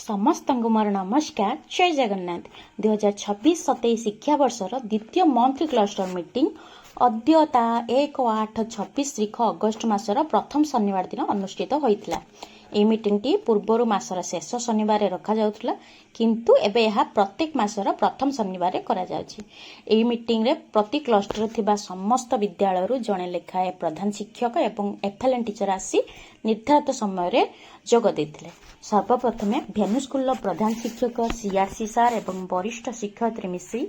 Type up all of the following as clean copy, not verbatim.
ସମସ୍ତଙ୍କୁ ମୋର ନମସ୍କାର। ଜୟ ଜଗନ୍ନାଥ। 2026-27 ଶିକ୍ଷାବର୍ଷର ଦ୍ୱିତୀୟ ମନ୍ଥଲି କ୍ଲଷ୍ଟର ମିଟିଂ ଅଦ୍ୟ ତା 1/8/26 ତାରିଖ ଅଗଷ୍ଟ ମାସର ପ୍ରଥମ ଶନିବାର ଦିନ ଅନୁଷ୍ଠିତ ହୋଇଥିଲା। ଏହି ମିଟିଂଟି ପୂର୍ବରୁ ମାସର ଶେଷ ଶନିବାରରେ ରଖାଯାଉଥିଲା, କିନ୍ତୁ ଏବେ ଏହା ପ୍ରତ୍ୟେକ ମାସର ପ୍ରଥମ ଶନିବାରରେ କରାଯାଉଛି। ଏହି ମିଟିଂରେ ପ୍ରତି କ୍ଲଷ୍ଟରରେ ଥିବା ସମସ୍ତ ବିଦ୍ୟାଳୟରୁ ଜଣେ ଲେଖାଏଁ ପ୍ରଧାନ ଶିକ୍ଷକ ଏବଂ ଏଫ୍ଏଲ୍ଏନ୍ ଟିଚର ଆସି ନିର୍ଦ୍ଧାରିତ ସମୟରେ ଯୋଗ ଦେଇଥିଲେ। ସର୍ବପ୍ରଥମେ ଭେନ୍ୟୁ ସ୍କୁଲର ପ୍ରଧାନ ଶିକ୍ଷକ ସିଆର୍ସି ସାର୍ ଏବଂ ବରିଷ୍ଠ ଶିକ୍ଷୟିତ୍ରୀ ମିଶି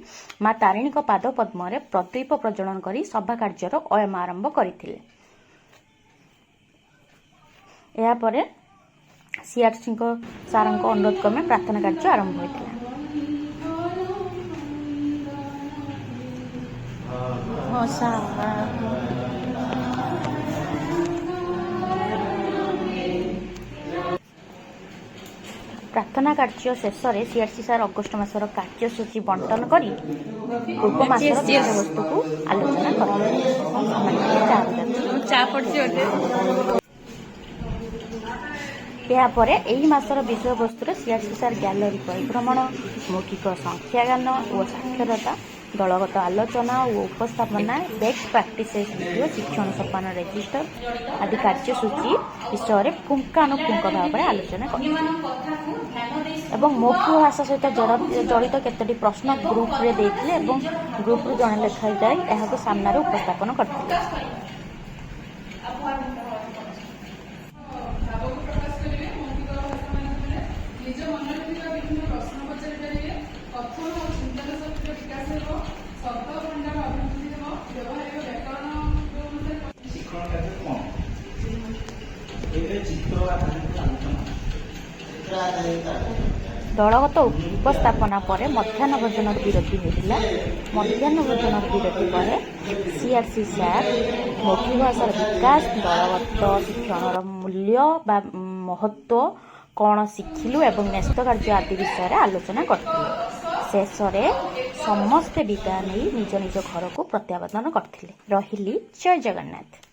ମା ତାରିଣୀଙ୍କ ପାଦ ପଦ୍ମରେ ପ୍ରଦୀପ ପ୍ରଜ୍ୱଳନ କରି ସଭା କାର୍ଯ୍ୟର ଅୟମ ଆରମ୍ଭ କରିଥିଲେ। ଏହାପରେ ସିଆର୍ସି ସାର୍ଙ୍କ ଅନୁରୋଧ କ୍ରମେ ପ୍ରାର୍ଥନା କାର୍ଯ୍ୟ ଆରମ୍ଭ ହୋଇଥିଲା। ପ୍ରାର୍ଥନା କାର୍ଯ୍ୟ ଶେଷରେ ସିଆର୍ସି ସାର୍ ଅଗଷ୍ଟ ମାସର କାର୍ଯ୍ୟସୂଚୀ ବଣ୍ଟନ କରି ପୂର୍ବ ମାସର ବିଷୟବସ୍ତୁକୁ ଆଲୋଚନା କରିଥିଲେ। ଏହାପରେ ଏହି ମାସର ବିଷୟବସ୍ତୁରେ ସିଆର୍ସି ସାର୍ ଗ୍ୟାଲେରୀ ପରିଭ୍ରମଣ, ମୌଖିକ ସଂଖ୍ୟାଜ୍ଞାନ ଓ ସାକ୍ଷରତା, ଦଳଗତ ଆଲୋଚନା ଓ ଉପସ୍ଥାପନା, ବେଷ୍ଟ ପ୍ରାକ୍ଟିସେସ୍ ଭିଡ଼ିଓ, ଶିକ୍ଷଣ ସୋପାନ ରେଜିଷ୍ଟର ଆଦି କାର୍ଯ୍ୟସୂଚୀ ବିଷୟରେ ପୁଙ୍ଖାନୁପୁଙ୍ଖ ଭାବରେ ଆଲୋଚନା କରିଥିଲେ ଏବଂ ମୌଖିକ ଭାଷା ସହିତ ଜଡ଼ିତ କେତୋଟି ପ୍ରଶ୍ନ ଗ୍ରୁପ୍ରେ ଦେଇଥିଲେ ଏବଂ ଗ୍ରୁପ୍ରୁ ଜଣେ ଲେଖାଏଁ ଯାଇ ଏହାକୁ ସାମ୍ନାରେ ଉପସ୍ଥାପନ କରିଥିଲେ। ଦଳଗତ ଉପସ୍ଥାପନା ପରେ ମଧ୍ୟାହ୍ନ ଭୋଜନ ବିରତି ହୋଇଥିଲା। ମଧ୍ୟାହ୍ନ ଭୋଜନ ବିରତି ପରେ ସିଆର୍ସି ସାର୍ ମୌଖିକ ଭାଷାର ବିକାଶ, ଦଳଗତ ଶିକ୍ଷଣର ମୂଲ୍ୟ ବା ମହତ୍ତ୍ୱ, କ'ଣ ଶିଖିଲୁ ଏବଂ ନ୍ୟସ୍ତ କାର୍ଯ୍ୟ ଆଦି ବିଷୟରେ ଆଲୋଚନା କରିଥିଲେ। ଶେଷରେ ସମସ୍ତେ ବିଦାୟ ନେଇ ନିଜ ନିଜ ଘରକୁ ପ୍ରତ୍ୟାବର୍ତ୍ତନ କରିଥିଲେ। ରହିଲି। ଜୟ ଜଗନ୍ନାଥ।